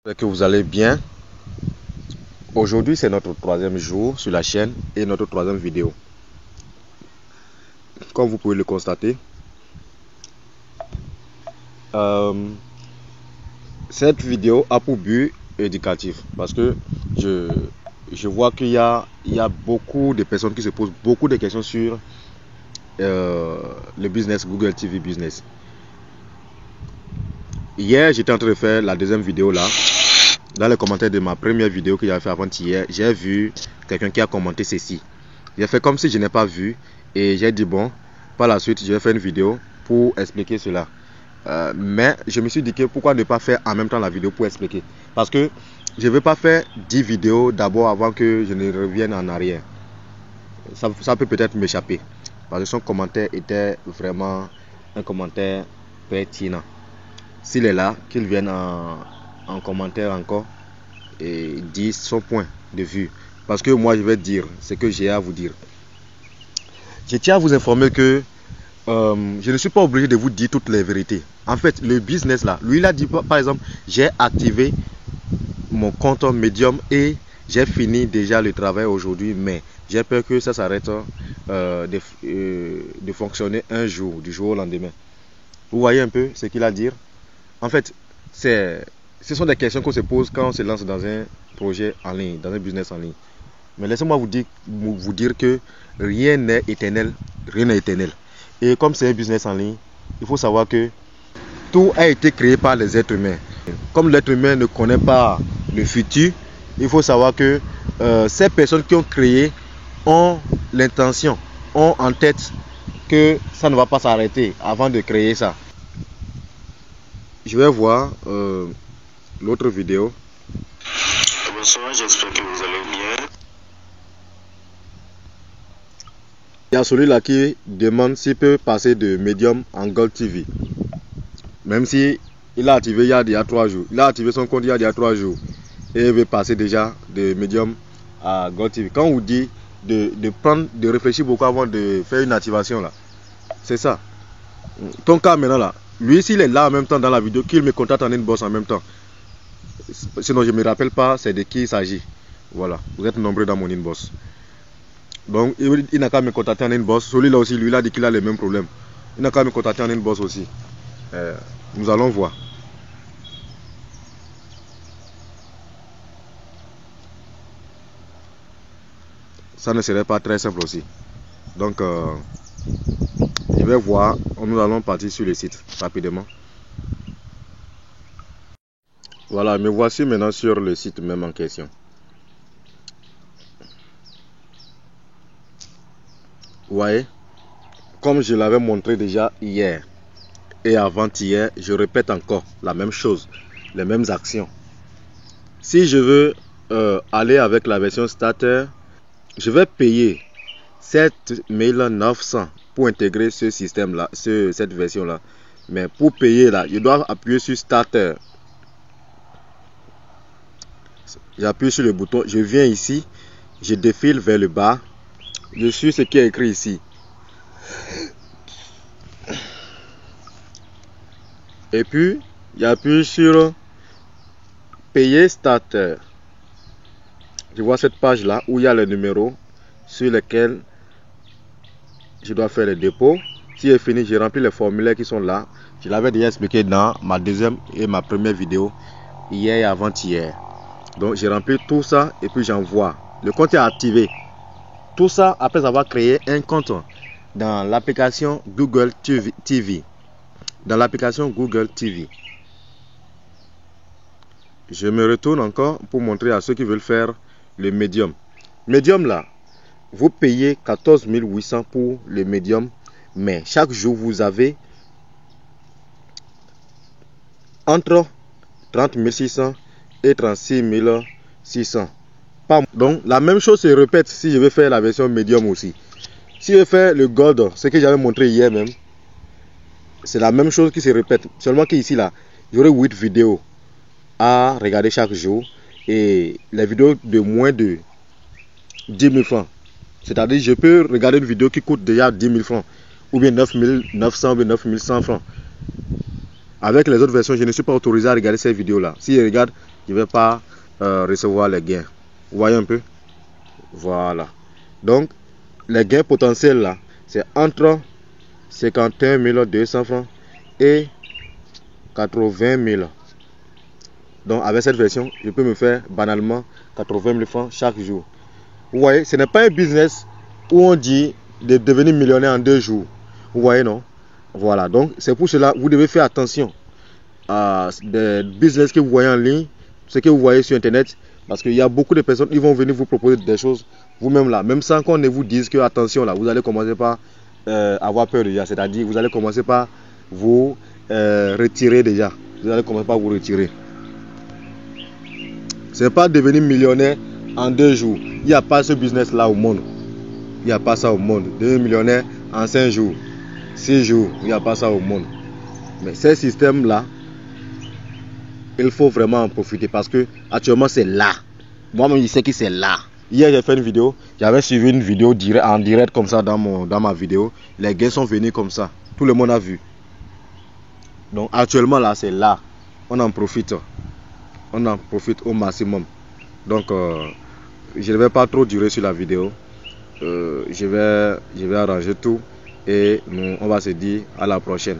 J'espère que vous allez bien. Aujourd'hui, c'est notre troisième jour sur la chaîne et notre troisième vidéo. Comme vous pouvez le constater, cette vidéo a pour but éducatif parce que je vois qu'il y a beaucoup de personnes qui se posent beaucoup de questions sur le business, Google TV Business. Hier, j'étais en train de faire la deuxième vidéo là. Dans les commentaires de ma première vidéo que j'avais fait avant-hier, j'ai vu quelqu'un qui a commenté ceci. J'ai fait comme si je n'ai pas vu et j'ai dit bon, par la suite, je vais faire une vidéo pour expliquer cela. Mais je me suis dit que pourquoi ne pas faire en même temps la vidéo pour expliquer. Parce que je ne veux pas faire 10 vidéos d'abord avant que je ne revienne en arrière. Ça peut peut-être m'échapper. Parce que son commentaire était vraiment un commentaire pertinent. S'il est là, qu'il vienne en commentaire encore et dire son point de vue. Parce que moi, je vais dire ce que j'ai à vous dire. Je tiens à vous informer que je ne suis pas obligé de vous dire toutes les vérités. En fait, le business là, lui il a dit par exemple, j'ai activé mon compte Medium et j'ai fini déjà le travail aujourd'hui, mais j'ai peur que ça s'arrête de fonctionner un jour, du jour au lendemain. Vous voyez un peu ce qu'il a à dire? En fait, ce sont des questions qu'on se pose quand on se lance dans un projet en ligne, dans un business en ligne. Mais laissez-moi vous dire que rien n'est éternel, rien n'est éternel. Et comme c'est un business en ligne, il faut savoir que tout a été créé par les êtres humains. Comme l'être humain ne connaît pas le futur, il faut savoir que ces personnes qui ont créé ont l'intention, ont en tête que ça ne va pas s'arrêter avant de créer ça. Je vais voir l'autre vidéo. Bonsoir, j'espère que vous allez bien. Il y a celui-là qui demande s'il peut passer de Medium en Gold TV. Même si il a activé il y a 3 jours. Il a activé son compte il y a 3 jours. Et il veut passer déjà de Medium à Gold TV. Quand on vous dit de réfléchir beaucoup avant de faire une activation là. C'est ça. Ton cas maintenant là. Lui, s'il est là en même temps dans la vidéo, qu'il me contacte en inbox en même temps. Sinon, je ne me rappelle pas c'est de qui il s'agit. Voilà, vous êtes nombreux dans mon inbox. Donc, il n'a qu'à me contacter en inbox. Celui-là aussi, lui, il a dit qu'il a les mêmes problèmes. Il n'a qu'à me contacter en inbox aussi. Nous allons voir. Ça ne serait pas très simple aussi. Donc, je vais voir, nous allons partir sur le site rapidement. Voilà, me voici maintenant sur le site même en question. Vous voyez, comme je l'avais montré déjà hier et avant-hier, je répète encore la même chose, les mêmes actions. Si je veux aller avec la version starter, je vais payer 7900 pour intégrer ce système là, cette version là. Mais pour payer là, je dois appuyer sur starter. J'appuie sur le bouton, je viens ici, je défile vers le bas, je suis ce qui est écrit ici. Et puis, j'appuie sur payer starter. Je vois cette page là où il y a les numéros sur lesquels je dois faire le dépôt. Si c'est fini, j'ai rempli les formulaires qui sont là. Je l'avais déjà expliqué dans ma deuxième et ma première vidéo hier et avant-hier. Donc j'ai rempli tout ça et puis j'envoie. Le compte est activé. Tout ça après avoir créé un compte dans l'application Google TV. Dans l'application Google TV. Je me retourne encore pour montrer à ceux qui veulent faire le Medium. Medium là, vous payez 14 800 pour le Medium, mais chaque jour vous avez entre 30 600 et 36 600. Donc la même chose se répète si je veux faire la version Medium aussi. Si je veux faire le Gold, ce que j'avais montré hier même, c'est la même chose qui se répète. Seulement qu'ici là, j'aurai 8 vidéos à regarder chaque jour et les vidéos de moins de 10 000 francs. C'est-à-dire je peux regarder une vidéo qui coûte déjà 10 000 francs ou bien 9 900 ou bien 9 100 francs. Avec les autres versions, je ne suis pas autorisé à regarder ces vidéos là. Si je regarde, je ne vais pas recevoir les gains. Vous voyez un peu? Voilà. Donc, les gains potentiels là, c'est entre 51 200 francs et 80 000. Donc, avec cette version, je peux me faire banalement 80 000 francs chaque jour. Vous voyez, ce n'est pas un business où on dit de devenir millionnaire en 2 jours. Vous voyez, non? Voilà. Donc, c'est pour cela que vous devez faire attention à des business que vous voyez en ligne, ce que vous voyez sur Internet. Parce qu'il y a beaucoup de personnes qui vont venir vous proposer des choses vous-même là. Même sans qu'on ne vous dise que, attention là, vous allez commencer par avoir peur déjà. C'est-à-dire, vous allez commencer par vous retirer déjà. Vous allez commencer par vous retirer. Ce n'est pas devenir millionnaire en 2 jours. Il n'y a pas ce business là au monde. Il n'y a pas ça au monde. Devenir millionnaire en 5 jours, 6 jours. Il n'y a pas ça au monde. Mais ces systèmes là, il faut vraiment en profiter parce que actuellement c'est là. Moi-même je sais que c'est là. Hier j'ai fait une vidéo, j'avais suivi une vidéo en direct comme ça dans ma vidéo. Les gains sont venus comme ça. Tout le monde a vu. Donc actuellement là c'est là. On en profite. On en profite au maximum. Donc je ne vais pas trop durer sur la vidéo. Je vais arranger tout et on va se dire à la prochaine.